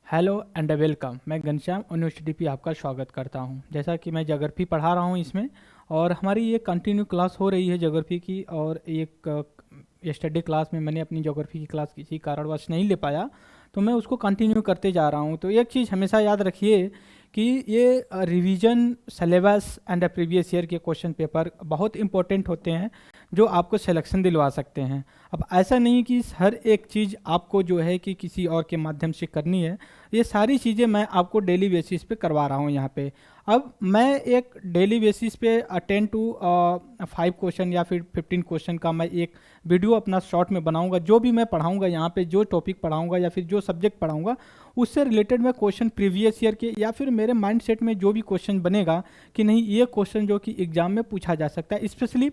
Hello and welcome. मैं Ghanshyam university पे आपका स्वागत करता हूं। जैसा कि मैं ज्योग्राफी पढ़ा रहा हूं इसमें, और हमारी ये कंटिन्यू क्लास हो रही है ज्योग्राफी की। और एक यस्टरडे क्लास में मैंने अपनी ज्योग्राफी की क्लास किसी कारणवश नहीं ले पाया, तो मैं उसको कंटिन्यू करते जा रहा हूं। तो एक चीज़ हमेशा याद रखिए कि ये revision syllabus and previous year के क्वेश्चन पेपर बहुत इंपॉर्टेंट होते हैं, जो आपको सिलेक्शन दिलवा सकते हैं। अब ऐसा नहीं कि हर एक चीज़ आपको जो है कि किसी और के माध्यम से करनी है। ये सारी चीज़ें मैं आपको डेली बेसिस पे करवा रहा हूँ यहाँ पे। अब मैं एक डेली बेसिस पे 10 to 5 क्वेश्चन या फिर 15 क्वेश्चन का मैं एक वीडियो अपना शॉर्ट में बनाऊंगा। जो भी मैं पढ़ाऊंगा यहाँ पे, जो टॉपिक पढ़ाऊंगा या फिर जो सब्जेक्ट पढ़ाऊंगा, उससे रिलेटेड मैं क्वेश्चन प्रीवियस ईयर के या फिर मेरे माइंड सेट में जो भी क्वेश्चन बनेगा कि नहीं ये क्वेश्चन जो कि एग्जाम में पूछा जा सकता है। स्पेशली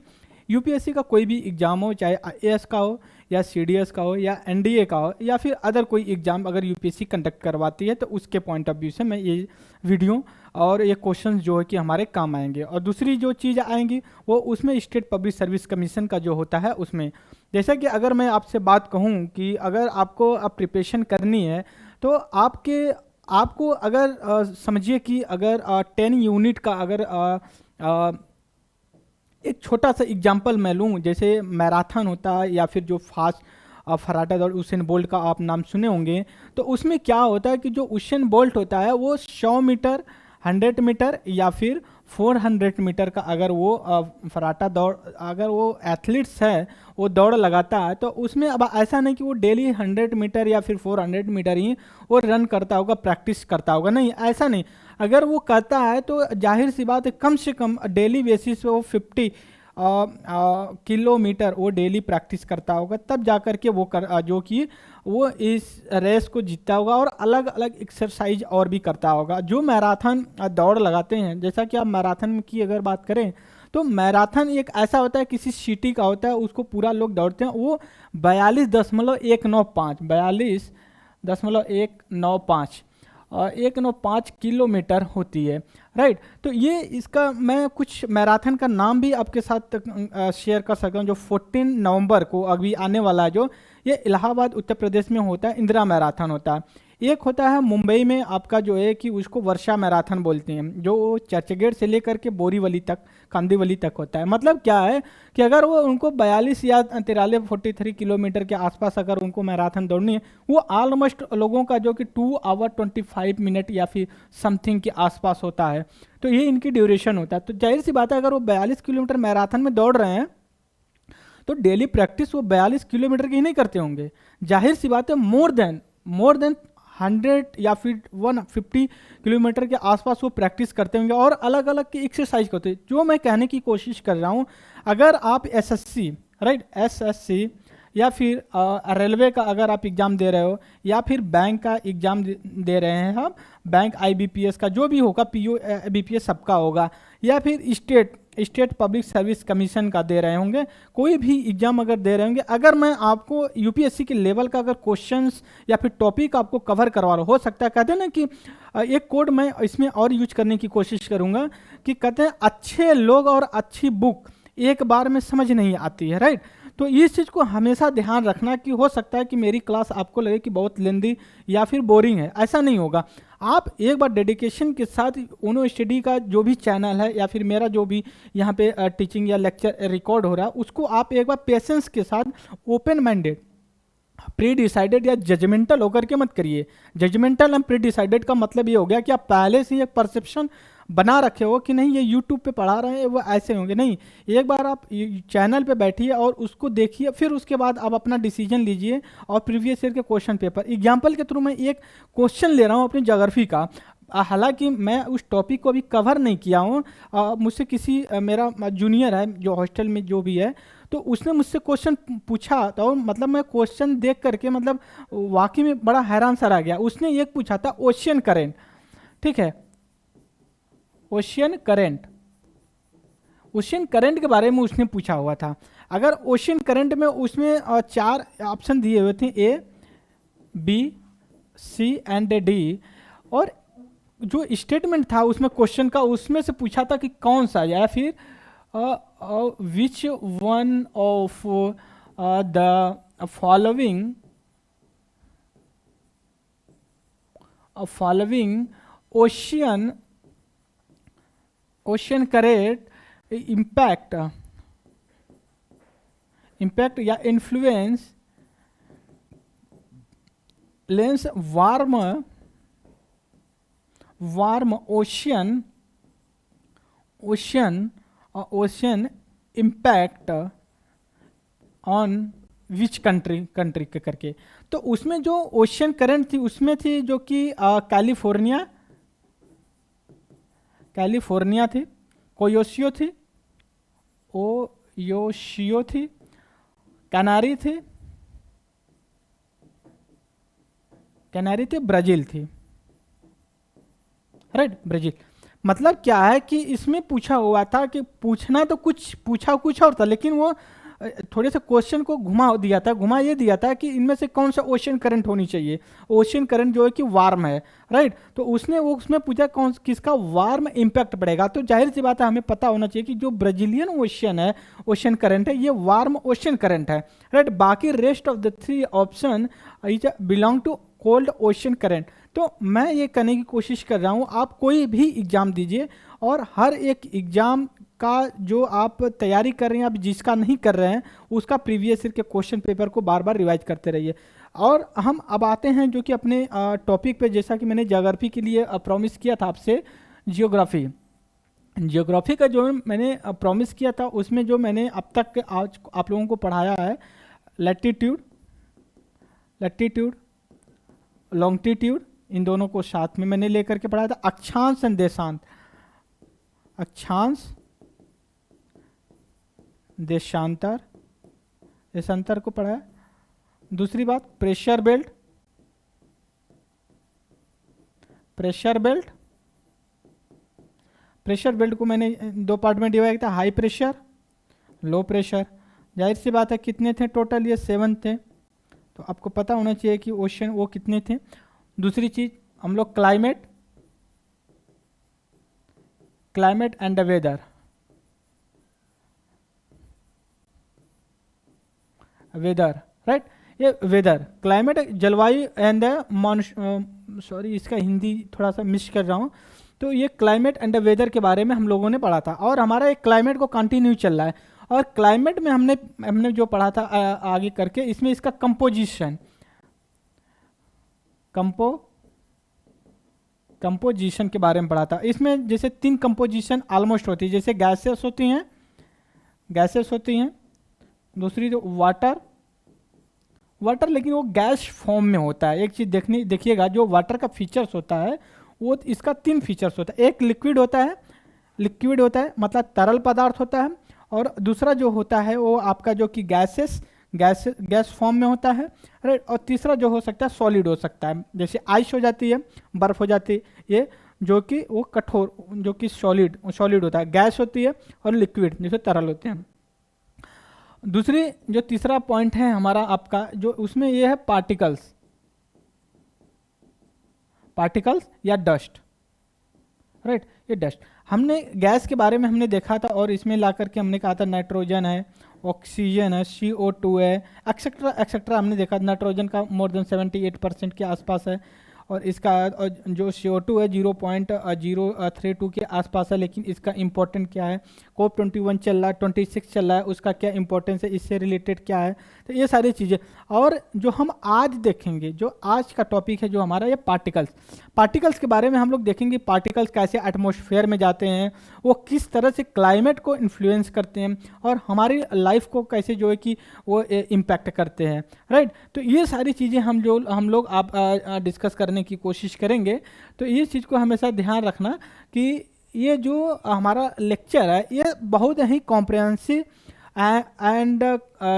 यूपीएससी का कोई भी एग्जाम हो, चाहे आईएएस का हो या सीडीएस का हो या एनडीए का हो या फिर अदर कोई एग्जाम अगर यूपीएससी कंडक्ट करवाती है, तो उसके पॉइंट ऑफ व्यू से मैं ये वीडियो और ये क्वेश्चंस जो है कि हमारे काम आएंगे। और दूसरी जो चीज़ आएंगी वो उसमें स्टेट पब्लिक सर्विस कमीशन का जो होता है उसमें, जैसा कि अगर मैं आपसे बात कहूँ कि अगर आपको अब प्रिपरेशन करनी है, तो आपको अगर समझिए कि अगर 10 यूनिट का अगर एक छोटा सा एग्जांपल मैं लूँ, जैसे मैराथन होता है या फिर जो फास्ट फराटा दौड़ उसेन बोल्ट का आप नाम सुने होंगे। तो उसमें क्या होता है कि जो उसेन बोल्ट होता है वो 100 मीटर, 100 मीटर या फिर 400 मीटर का अगर वो फराटा दौड़ अगर वो एथलीट्स है वो दौड़ लगाता है, तो उसमें अब ऐसा नहीं कि वो डेली 100 मीटर या फिर 400 मीटर ही वो रन करता होगा, प्रैक्टिस करता होगा। नहीं, ऐसा नहीं। अगर वो करता है तो जाहिर सी बात है कम से कम डेली बेसिस पे वो 50 किलोमीटर वो डेली प्रैक्टिस करता होगा, तब जा कर के वो जो कि वो इस रेस को जीतता होगा। और अलग अलग एक्सरसाइज और भी करता होगा। जो मैराथन दौड़ लगाते हैं, जैसा कि आप मैराथन की अगर बात करें, तो मैराथन एक ऐसा होता है किसी सिटी का होता है, उसको पूरा लोग दौड़ते हैं। वो 42.195 195 किलोमीटर होती है, राइट। तो ये इसका मैं कुछ मैराथन का नाम भी आपके साथ शेयर कर सकता हूँ। जो 14 नवंबर को अभी आने वाला है, जो ये इलाहाबाद उत्तर प्रदेश में होता है, इंदिरा मैराथन होता है। एक होता है मुंबई में आपका जो है कि उसको वर्षा मैराथन बोलते हैं, जो चर्चगेट से लेकर के बोरीवली तक, कांदीवली तक होता है। मतलब क्या है कि अगर वो उनको 42 या 43 किलोमीटर के आसपास अगर उनको मैराथन दौड़नी है, वो ऑलमोस्ट लोगों का जो कि 2 आवर 25 मिनट या फिर समथिंग के आसपास होता है। तो ये इनकी ड्यूरेशन होता है। तो जाहिर सी बात है अगर वो 42 किलोमीटर मैराथन में दौड़ रहे हैं, तो डेली प्रैक्टिस वो 42 किलोमीटर की ही नहीं करते होंगे। जाहिर सी बात है मोर देन 100 या फिर 150 किलोमीटर के आसपास वो प्रैक्टिस करते होंगे और अलग अलग की एक्सरसाइज करते हैं। जो मैं कहने की कोशिश कर रहा हूँ, अगर आप एसएससी, राइट, एसएससी या फिर रेलवे का अगर आप एग्ज़ाम दे रहे हो या फिर बैंक का एग्ज़ाम दे रहे हैं, हम बैंक आईबीपीएस का जो भी होगा, पीओ बीपीएस सबका होगा, या फिर स्टेट पब्लिक सर्विस कमीशन का दे रहे होंगे, कोई भी एग्जाम अगर दे रहे होंगे, अगर मैं आपको यूपीएससी के लेवल का अगर क्वेश्चंस या फिर टॉपिक आपको कवर करवा रहा हो सकता है, कहते हैं ना कि एक कोड मैं इसमें और यूज करने की कोशिश करूंगा कि कहते हैं अच्छे लोग और अच्छी बुक एक बार में समझ नहीं आती है, राइट। तो इस चीज़ को हमेशा ध्यान रखना कि हो सकता है कि मेरी क्लास आपको लगे कि बहुत लेंदी या फिर बोरिंग है, ऐसा नहीं होगा। आप एक बार डेडिकेशन के साथ यूनो स्टडी का जो भी चैनल है या फिर मेरा जो भी यहाँ पे टीचिंग या लेक्चर रिकॉर्ड हो रहा है, उसको आप एक बार पेशेंस के साथ, ओपन माइंडेड, प्री डिसाइडेड या जजमेंटल होकर के मत करिए। जजमेंटल एंड प्री डिसाइडेड का मतलब ये हो गया कि आप पहले से एक परसेप्शन बना रखे हो कि नहीं ये यूट्यूब पे पढ़ा रहे हैं वो ऐसे होंगे। नहीं, एक बार आप चैनल पे बैठिए और उसको देखिए, फिर उसके बाद आप अपना डिसीजन लीजिए। और प्रीवियस ईयर के क्वेश्चन पेपर एग्जाम्पल के थ्रू मैं एक क्वेश्चन ले रहा हूँ अपनी ज्योग्राफी का। हालांकि मैं उस टॉपिक को अभी कवर नहीं किया हूँ। मुझसे किसी मेरा जूनियर है जो हॉस्टल में जो भी है, तो उसने मुझसे क्वेश्चन पूछा, तो मतलब मैं क्वेश्चन देख करके मतलब वाकई में बड़ा हैरान सा रह गया। उसने एक पूछा था ओशियन करेंट, ठीक है, ओशियन करंट, ओशियन करंट के बारे में उसने पूछा हुआ था। अगर ओशियन करंट में उसमें 4 ऑप्शन दिए हुए थे, A B C and D, और जो स्टेटमेंट था उसमें क्वेश्चन का, उसमें से पूछा था कि कौन सा, या फिर which one of the following following ocean current impact या influence lens warm ocean impact on which country के करके। तो उसमें जो ओशियन करंट थी उसमें थी जो कि कैलिफोर्निया थी, कोयोशियो थी, कैनारी थी, ब्राजील थी, राइट ब्राजील। मतलब क्या है कि इसमें पूछा हुआ था कि पूछना तो कुछ और था, लेकिन वो थोड़े से क्वेश्चन को घुमा ये दिया था कि इनमें से कौन सा ओशियन करंट होनी चाहिए। ओशियन करंट जो है कि वार्म है, राइट। तो उसमें पूछा किसका वार्म इम्पैक्ट पड़ेगा। तो जाहिर सी बात है हमें पता होना चाहिए कि जो ब्राजीलियन ओशियन करंट है ये वार्म ओशियन करंट है, राइट। बाकी rest of the 3 option belong to cold ocean current. तो मैं ये करने की कोशिश कर रहा हूँ, आप कोई भी एग्जाम दीजिए और हर एक एग्जाम का जो आप तैयारी कर रहे हैं, आप जिसका नहीं कर रहे हैं उसका प्रीवियस ईयर के क्वेश्चन पेपर को बार बार रिवाइज करते रहिए। और हम अब आते हैं जो कि अपने टॉपिक पे, जैसा कि मैंने ज्योग्राफी के लिए प्रॉमिस किया था आपसे, जियोग्राफी का जो मैंने प्रॉमिस किया था उसमें जो मैंने अब तक आज आप लोगों को पढ़ाया है, लैटिट्यूड लॉन्गिट्यूड, इन दोनों को साथ में मैंने लेकर के पढ़ाया था। अक्षांश एंड देशांतर को पढ़ाया। दूसरी बात प्रेशर बेल्ट को मैंने 2 पार्ट में डिवाइड किया, हाई प्रेशर, लो प्रेशर। जाहिर सी बात है कितने थे टोटल, ये 7 थे, तो आपको पता होना चाहिए कि ओशन वो कितने थे। दूसरी चीज हम लोग climate and the weather, right. ये वेदर, क्लाइमेट, जलवायु एंड सॉरी इसका हिंदी थोड़ा सा मिस कर रहा हूँ। तो ये क्लाइमेट एंड द वेदर के बारे में हम लोगों ने पढ़ा था, और हमारा एक क्लाइमेट को कंटिन्यू चल रहा है। और क्लाइमेट में हमने जो पढ़ा था आगे करके, इसमें इसका कंपोजिशन के बारे में पढ़ा था। इसमें जैसे 3 कंपोजिशन ऑलमोस्ट होती है, जैसे गैसेस होती हैं, दूसरी जो वाटर लेकिन वो गैस फॉर्म में होता है। एक चीज़ देखिएगा, जो वाटर का फीचर्स होता है वो इसका 3 फीचर्स होता है। एक लिक्विड होता है मतलब तरल पदार्थ होता है, और दूसरा जो होता है वो आपका जो कि गैस फॉर्म में होता है, राइट। और तीसरा जो हो सकता है सॉलिड हो सकता है, जैसे आइस हो जाती है, बर्फ हो जाती है, ये जो कि वो कठोर, जो कि सॉलिड होता है। गैस होती है और लिक्विड जैसे तरल होते हैं। दूसरी जो तीसरा पॉइंट है हमारा आपका, जो उसमें ये है पार्टिकल्स या डस्ट, राइट। ये डस्ट हमने गैस के बारे में हमने देखा था, और इसमें ला करके हमने कहा था नाइट्रोजन है, ऑक्सीजन है, CO2 है, एक्सेट्रा हमने देखा। नाइट्रोजन का मोर देन 78% के आसपास है, और इसका जो CO2 है 0.032 के आसपास है। लेकिन इसका इम्पोर्टेंट क्या है, COP21 चल रहा है, 26 चल रहा है, उसका क्या इंपॉर्टेंस है, इससे रिलेटेड क्या है। तो ये सारी चीज़ें, और जो हम आज देखेंगे, जो आज का टॉपिक है जो हमारा, ये पार्टिकल्स के बारे में हम लोग देखेंगे। पार्टिकल्स कैसे एटमॉस्फेयर में जाते हैं, वो किस तरह से क्लाइमेट को इन्फ्लुएंस करते हैं, और हमारी लाइफ को कैसे जो है कि वो इम्पैक्ट करते हैं, राइट। तो ये सारी चीज़ें हम लोग आप डिस्कस करने की कोशिश करेंगे। तो ये चीज़ को हमेशा ध्यान रखना कि ये जो हमारा लेक्चर है ये बहुत ही comprehensive and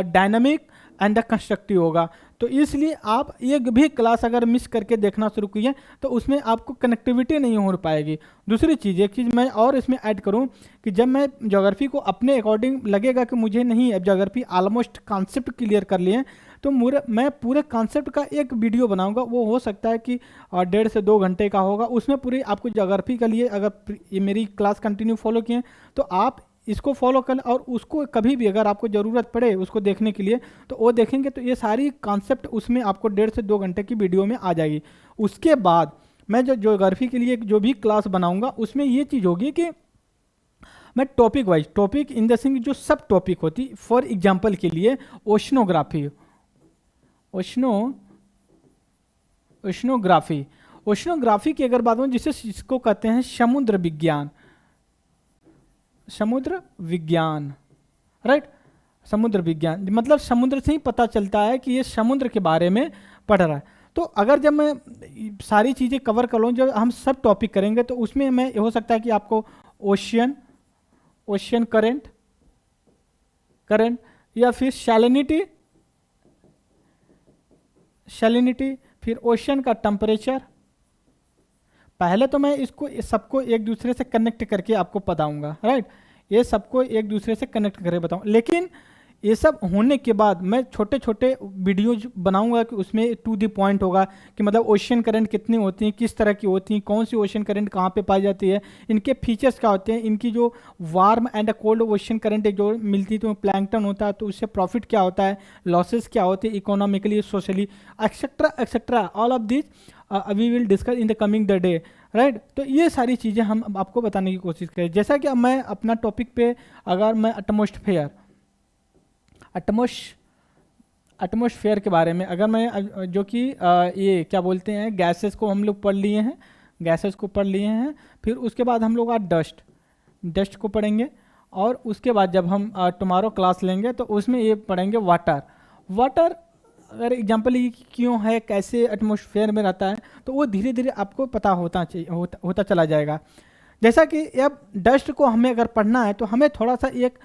dynamic and constructive होगा। तो इसलिए आप एक भी क्लास अगर मिस करके देखना शुरू किए तो उसमें आपको कनेक्टिविटी नहीं हो पाएगी। दूसरी चीज़, एक चीज़ मैं और इसमें ऐड करूं कि जब मैं ज्योग्राफी को अपने अकॉर्डिंग लगेगा कि मुझे नहीं, अब ज्योग्राफी ऑलमोस्ट कॉन्सेप्ट क्लियर कर लिए, तो मैं पूरे कॉन्सेप्ट का एक वीडियो बनाऊंगा। वो हो सकता है कि 1.5 से 2 घंटे का होगा। उसमें पूरी आपको ज्योग्राफी के लिए, अगर ये मेरी क्लास कंटिन्यू फॉलो किए तो आप इसको फॉलो कर, और उसको कभी भी अगर आपको ज़रूरत पड़े उसको देखने के लिए तो वो देखेंगे, तो ये सारी कॉन्सेप्ट उसमें आपको 1.5 से 2 घंटे की वीडियो में आ जाएगी। उसके बाद मैं जो ज्योग्राफी के लिए जो भी क्लास बनाऊंगा उसमें ये चीज़ होगी कि मैं topic wise, topic in the sense जो सब टॉपिक होती, फॉर एग्जांपल के लिए ओशनोग्राफी, ओशनोग्राफी, ओशनोग्राफी की अगर बात हो जिसको कहते हैं समुद्र विज्ञान, समुद्र विज्ञान, राइट। समुद्र विज्ञान मतलब समुद्र से ही पता चलता है कि ये समुद्र के बारे में पढ़ रहा है। तो अगर जब मैं सारी चीज़ें कवर कर लूँ, जब हम सब टॉपिक करेंगे तो उसमें मैं हो सकता है कि आपको ओशियन करंट या फिर सैलिनिटी, फिर ओशियन का टेम्परेचर। पहले तो मैं इसको सबको एक दूसरे से कनेक्ट करके आपको बताऊंगा, राइट। ये सबको एक दूसरे से कनेक्ट करके बताऊंगा, लेकिन ये सब होने के बाद मैं छोटे छोटे वीडियोज बनाऊंगा कि उसमें टू द पॉइंट होगा कि मतलब ओशियन करंट कितनी होती हैं, किस तरह की होती हैं, कौन सी ओशियन करंट कहाँ पे पाई जाती है, इनके फीचर्स क्या होते हैं, इनकी जो warm and cold ocean current जो मिलती है तो प्लैंकटन होता है तो उससे प्रॉफिट क्या होता है, लॉसेस क्या होते हैं economically, socially, etcetera etcetera, all of this we will discuss in the coming the day, right. तो ये सारी चीज़ें हम आपको बताने की कोशिश करें। जैसा कि अब मैं अपना टॉपिक पे, अगर मैं एटमॉस्फेयर के बारे में अगर मैं जो कि ये क्या बोलते हैं, गैसेस को हम लोग पढ़ लिए हैं, फिर उसके बाद हम लोग आज डस्ट को पढ़ेंगे, और उसके बाद जब हम टुमारो क्लास लेंगे तो उसमें ये पढ़ेंगे वाटर। अगर एग्जांपल ये क्यों है, कैसे एटमॉस्फेयर में रहता है, तो वो धीरे धीरे आपको पता होता चला जाएगा। जैसा कि अब डस्ट को हमें अगर पढ़ना है तो हमें थोड़ा सा एक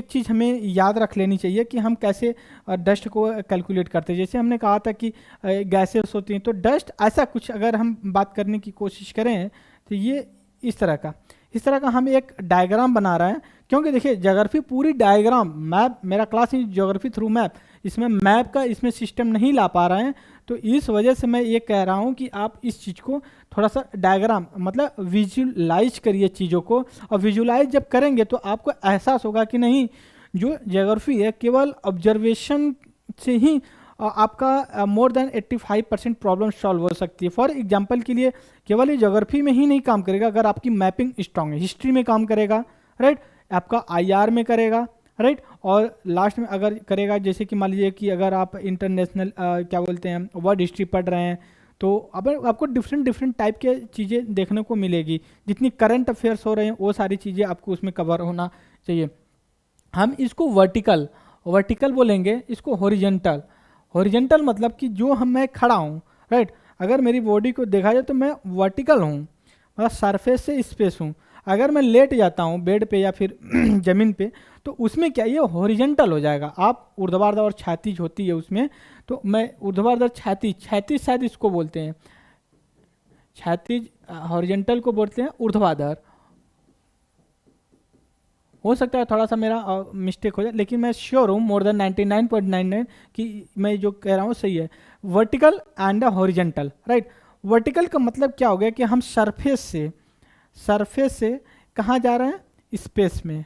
चीज़ हमें याद रख लेनी चाहिए कि हम कैसे डस्ट को कैलकुलेट करते हैं। जैसे हमने कहा था कि गैसेस होती हैं, तो डस्ट ऐसा कुछ अगर हम बात करने की कोशिश करें तो ये इस तरह का हम एक डायग्राम बना रहे हैं, क्योंकि देखिए ज्योग्राफी पूरी डायग्राम, मैप, मेरा क्लास ही ज्योग्राफी थ्रू मैप, इसमें मैप का इसमें सिस्टम नहीं ला पा रहे हैं, तो इस वजह से मैं ये कह रहा हूँ कि आप इस चीज़ को थोड़ा सा डायग्राम मतलब विजुलाइज करिए चीज़ों को, और विजुलाइज जब करेंगे तो आपको एहसास होगा कि नहीं, जो ज्योग्राफी है केवल ऑब्जर्वेशन से ही आपका मोर देन 85% प्रॉब्लम सॉल्व हो सकती है। फॉर एग्जांपल के लिए केवल ये ज्योग्राफी में ही नहीं काम करेगा, अगर आपकी मैपिंग स्ट्रांग है, हिस्ट्री में काम करेगा, राइट, आपका IR में करेगा, राइट, और लास्ट में अगर करेगा, जैसे कि मान लीजिए कि अगर आप इंटरनेशनल क्या बोलते हैं वर्ल्ड हिस्ट्री पढ़ रहे हैं, तो अब आपको डिफरेंट टाइप के चीज़ें देखने को मिलेगी। जितनी करंट अफेयर्स हो रहे हैं वो सारी चीज़ें आपको उसमें कवर होना चाहिए। हम इसको वर्टिकल बोलेंगे, इसको हॉरिजेंटल मतलब कि जो मैं खड़ा हूँ, राइट, अगर मेरी बॉडी को देखा जाए तो मैं वर्टिकल हूँ, मतलब सरफेस से स्पेस हूँ। अगर मैं लेट जाता हूँ बेड पे या फिर ज़मीन पे, तो उसमें क्या ये हॉरिजेंटल हो जाएगा। आप ऊर्ध्वाधर और क्षैतिज होती है उसमें, तो मैं ऊर्ध्वाधर क्षैतिज शायद इसको बोलते हैं, क्षैतिज हॉरिजेंटल को बोलते हैं ऊर्ध्वाधर। हो सकता है थोड़ा सा मेरा मिस्टेक हो जाए, लेकिन मैं श्योर हूँ मोर देन 99.99 कि मैं जो कह रहा हूँ सही है। Vertical and horizontal, right. Vertical का मतलब क्या हो गया कि हम सरफेस से कहाँ जा रहे हैं, स्पेस में,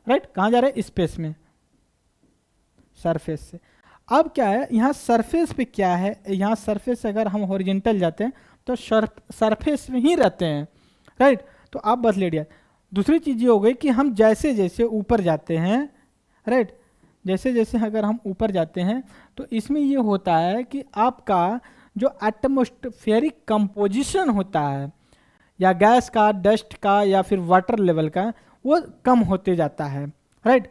राइट, कहाँ जा रहे हैं, स्पेस में, सरफेस से। अब क्या है यहाँ सरफेस पे, क्या है यहाँ सरफेस से अगर हम हॉरिजेंटल जाते हैं तो सरफेस में ही रहते हैं, राइट। तो आप बस लेट गया। दूसरी चीज़ ये हो गई कि हम जैसे जैसे ऊपर जाते हैं, राइट, जैसे जैसे अगर हम ऊपर जाते हैं तो इसमें ये होता है कि आपका जो एटमॉस्फेरिक कंपोजिशन होता है, या गैस का, डस्ट का, या फिर वाटर लेवल का, वो कम होते जाता है, राइट।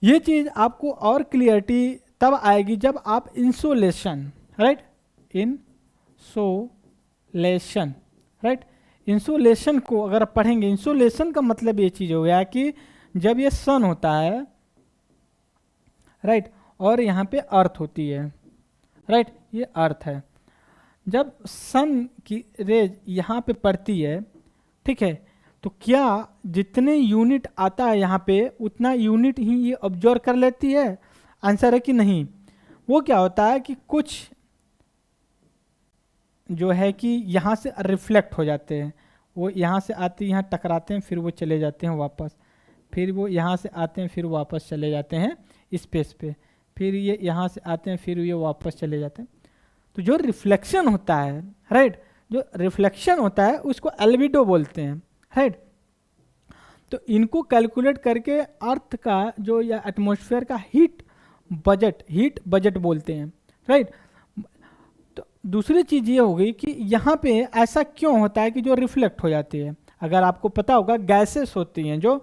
ये चीज़ आपको और क्लियरिटी तब आएगी जब आप इंसोलेशन, राइट, इंसोलेशन को अगर पढ़ेंगे। इंसोलेशन का मतलब ये चीज़ हो गया कि जब ये सन होता है, राइट, और यहाँ पे अर्थ होती है, राइट, ये अर्थ है, जब सन की रेज यहाँ पे पड़ती है, ठीक है, तो क्या जितने यूनिट आता है यहाँ पे उतना यूनिट ही ये ऑब्जर्व कर लेती है? आंसर है कि नहीं। वो क्या होता है कि कुछ जो है कि यहाँ से रिफ्लेक्ट हो जाते हैं, वो यहाँ से आते यहाँ टकराते हैं, फिर वो चले जाते हैं वापस, फिर वो यहाँ से आते हैं, फिर वापस चले जाते हैं स्पेस पे, फिर ये यहाँ से आते हैं, फिर ये वापस चले जाते हैं। तो जो रिफ्लेक्शन होता है, राइट। जो रिफ्लेक्शन होता है उसको एल्बिडो बोलते हैं, राइट। तो इनको कैलकुलेट करके अर्थ का जो या एटमॉस्फेयर का हीट बजट बोलते हैं, राइट। तो दूसरी चीज़ ये हो गई कि यहाँ पे ऐसा क्यों होता है कि जो रिफ्लेक्ट हो जाती है। अगर आपको पता होगा गैसेस होती हैं जो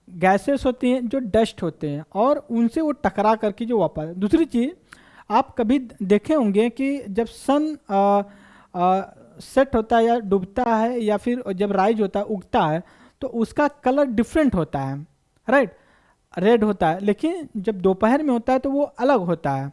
डस्ट होते हैं और उनसे वो टकरा करके जो वापस। दूसरी चीज़ आप कभी देखे होंगे कि जब सन सेट होता है या डूबता है या फिर जब राइज होता है, उगता है, तो उसका कलर डिफरेंट होता है, राइट, रेड होता है। लेकिन जब दोपहर में होता है तो वो अलग होता है।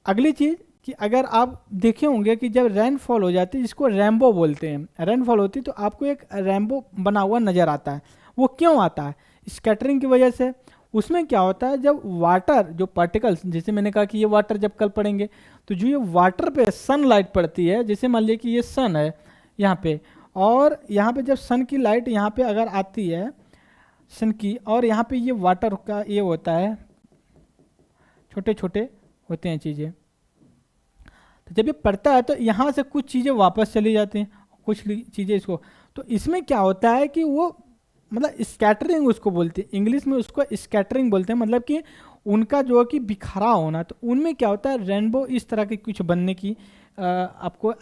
अगली चीज़ कि अगर आप देखे होंगे कि जब रेनफॉल हो जाती है, जिसको रेनबो बोलते हैं, रेनफॉल होती है तो आपको एक रेनबो बना हुआ नज़र आता है। वो क्यों आता है? स्कैटरिंग की वजह से। उसमें क्या होता है, जब वाटर जो पार्टिकल्स, जैसे मैंने कहा कि ये वाटर जब कल पड़ेंगे तो जो ये वाटर पे सनलाइट पड़ती है, जैसे मान लीजिए कि ये सन है यहाँ पे, और यहाँ पे जब सन की लाइट यहाँ पे अगर आती है सन की, और यहाँ पे ये वाटर का ये होता है, छोटे छोटे होते हैं चीज़ें, तो जब ये पड़ता है तो यहाँ से कुछ चीज़ें वापस चली जाती हैं, कुछ चीज़ें इसको। तो इसमें क्या होता है कि वो मतलब स्कैटरिंग उसको बोलते हैं, इंग्लिश में उसको स्कैटरिंग बोलते हैं, मतलब कि उनका जो है कि बिखरा होना। तो उनमें क्या होता है, रेनबो इस तरह की कुछ बनने की आपको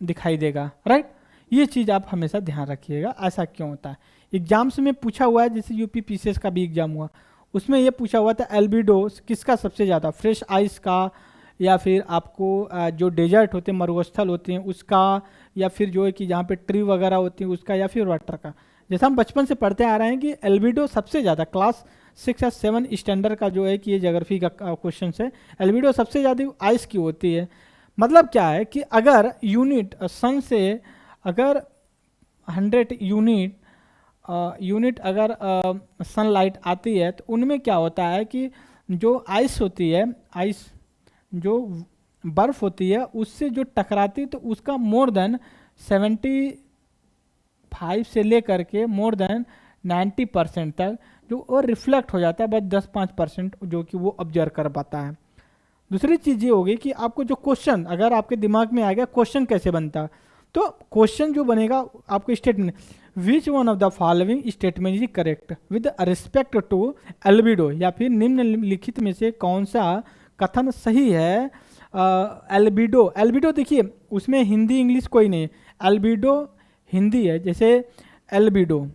दिखाई देगा, राइट। ये चीज़ आप हमेशा ध्यान रखिएगा, ऐसा क्यों होता है। एग्जाम्स में पूछा हुआ है, जैसे यूपी पीसीएस का भी एग्जाम हुआ, उसमें ये पूछा हुआ था एल्बिडो किसका सबसे ज़्यादा, फ्रेश आइस का, या फिर आपको जो डेजर्ट होते हैं, मरुस्थल होते हैं उसका, या फिर जो है कि जहाँ पे ट्री वगैरह होती है उसका, या फिर वाटर का। जैसा हम बचपन से पढ़ते आ रहे हैं कि एल्बिडो सबसे ज़्यादा क्लास 6 या 7 स्टैंडर्ड का जो है कि ये ज्योग्राफी का क्वेश्चन है, एल्बिडो सबसे ज़्यादा आइस की होती है। मतलब क्या है कि अगर यूनिट सन से अगर 100 यूनिट अगर सनलाइट आती है तो उनमें क्या होता है कि जो आइस होती है, आइस जो बर्फ होती है उससे जो टकराती, तो उसका मोर देन 75 से लेकर के मोर देन 90% तक जो वो रिफ्लेक्ट हो जाता है, बस 10-5% जो कि वो ऑब्जर्व कर पाता है। दूसरी चीज़ ये होगी कि आपको जो क्वेश्चन अगर आपके दिमाग में आ गया, क्वेश्चन कैसे बनता है, तो क्वेश्चन जो बनेगा आपको statement, which one of the following statement is correct with respect to albedo, या फिर निम्नलिखित में से कौन सा कथन सही है। एल्बिडो, एल्बिडो देखिए उसमें हिंदी इंग्लिश कोई नहीं, एल्बिडो हिंदी है। जैसे एल्बिडो,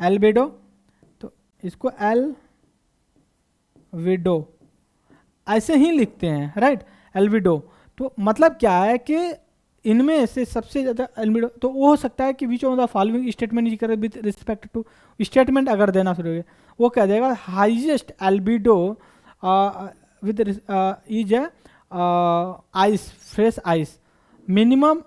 एल्बिडो, तो इसको एल्विडो ऐसे ही लिखते हैं, राइट, एल्विडो। तो मतलब क्या है कि इनमें से सबसे ज़्यादा एल्बिडो, तो वो हो सकता है कि which of the following statement is correct with respect to, statement अगर देना शुरू हो वो कह देगा highest albedo with is ice, fresh ice, minimum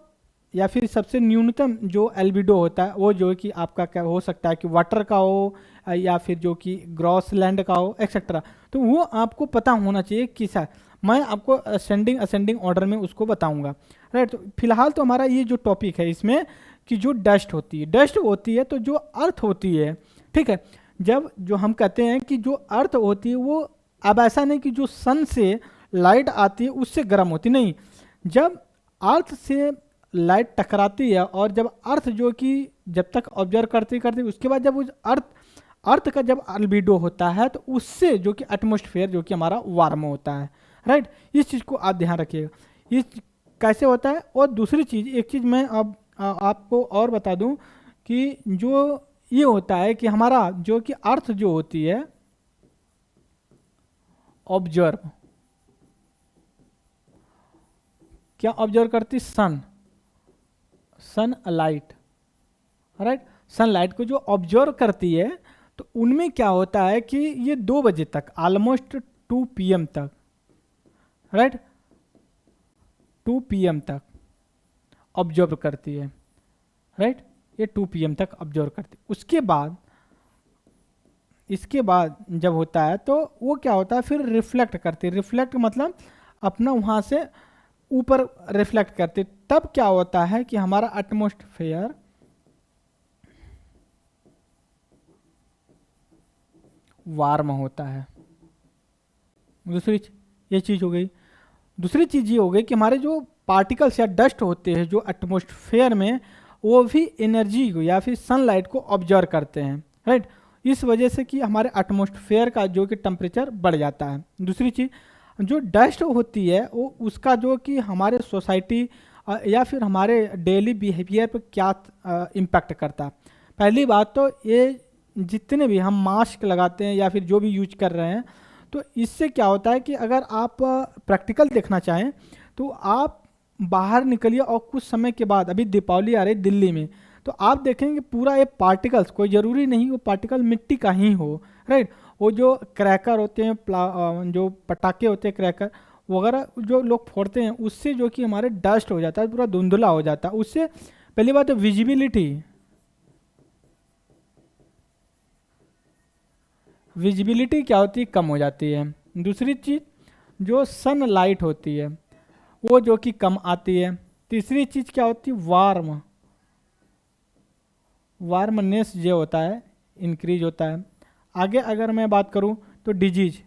या फिर सबसे न्यूनतम जो एल्बिडो होता है वो जो है कि आपका क्या हो सकता है कि वाटर का हो या फिर जो कि ग्रॉस लैंड का हो एक्सेट्रा। तो वो आपको पता होना चाहिए किस है। मैं आपको असेंडिंग ऑर्डर में उसको बताऊंगा, राइट। तो फिलहाल तो हमारा ये जो टॉपिक है इसमें कि जो डस्ट होती है तो जो अर्थ होती है, ठीक है, जब जो हम कहते हैं कि जो अर्थ होती है वो, अब ऐसा नहीं कि जो सन से लाइट आती है उससे गर्म होती, नहीं, जब अर्थ से लाइट टकराती है और जब अर्थ जो कि जब तक ऑब्जर्व करते करते उसके बाद जब उस अर्थ का जब अल्बिडो होता है तो उससे जो कि एटमॉस्फेयर जो कि हमारा वार्म होता है, राइट। इस चीज़ को आप ध्यान रखिएगा, ये कैसे होता है। और दूसरी चीज़, एक चीज़ मैं अब आपको और बता दूं कि जो ये होता है कि हमारा जो कि अर्थ जो होती है ऑब्जर्व, क्या ऑब्जर्व करती, सन लाइट, राइट, सनलाइट को जो ऑब्जर्व करती है, तो उनमें क्या होता है कि ये 2 बजे तक ऑलमोस्ट 2 PM तक, राइट, 2 PM तक ऑब्जर्व करती है, राइट, ये 2 PM तक ऑब्जर्व करती है। इसके बाद जब होता है तो वो क्या होता है फिर रिफ्लेक्ट करती है। रिफ्लेक्ट मतलब अपना वहाँ से ऊपर रिफ्लेक्ट करती, तब क्या होता है कि हमारा एटमॉस्फेयर वार्म होता है। दूसरी ये चीज हो गई। दूसरी चीज़ ये हो गई कि हमारे जो पार्टिकल्स या डस्ट होते हैं जो एटमॉस्फेयर में, वो भी एनर्जी को या फिर सनलाइट को ऑब्जर्व करते हैं, राइट। इस वजह से कि हमारे एटमॉस्फेयर का जो कि टेम्परेचर बढ़ जाता है। दूसरी चीज़, जो डस्ट होती है वो उसका जो कि हमारे सोसाइटी या फिर हमारे डेली बिहेवियर पर क्या इम्पैक्ट करता है। पहली बात तो ये, जितने भी हम मास्क लगाते हैं या फिर जो भी यूज कर रहे हैं, तो इससे क्या होता है कि अगर आप प्रैक्टिकल देखना चाहें तो आप बाहर निकलिए और कुछ समय के बाद, अभी दीपावली आ रही दिल्ली में, तो आप देखेंगे पूरा ये पार्टिकल्स, कोई ज़रूरी नहीं वो पार्टिकल मिट्टी का ही हो, राइट। वो जो क्रैकर होते हैं, जो पटाखे होते हैं क्रैकर वगैरह जो लोग फोड़ते हैं, उससे जो कि हमारे डस्ट हो जाता है, पूरा धुंधला हो जाता है। उससे पहली बात है विजिबिलिटी क्या होती है, कम हो जाती है। दूसरी चीज़, जो सन लाइट होती है वो जो कि कम आती है। तीसरी चीज़ क्या होती है, वार्मनेस जो होता है इंक्रीज होता है। आगे अगर मैं बात करूं तो डिजीज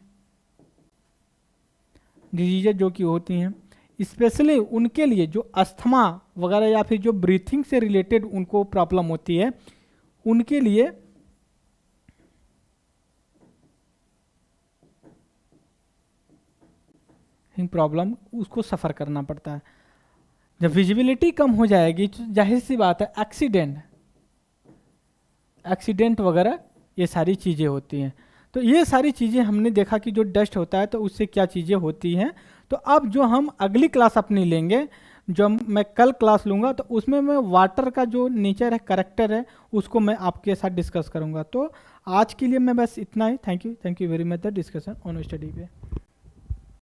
जो कि होती हैं, स्पेशली उनके लिए जो अस्थमा वगैरह या फिर जो ब्रीथिंग से रिलेटेड उनको प्रॉब्लम होती है, उनके लिए प्रॉब्लम उसको सफ़र करना पड़ता है। जब विजिबिलिटी कम हो जाएगी तो जाहिर सी बात है एक्सीडेंट वगैरह ये सारी चीज़ें होती हैं। तो ये सारी चीज़ें हमने देखा कि जो डस्ट होता है तो उससे क्या चीज़ें होती हैं। तो अब जो हम अगली क्लास अपनी लेंगे, जो मैं कल क्लास लूँगा, तो उसमें मैं वाटर का जो नेचर है, करैक्टर है, उसको मैं आपके साथ डिस्कस करूँगा। तो आज के लिए मैं बस इतना ही। Thank you very much the discussion on study पे।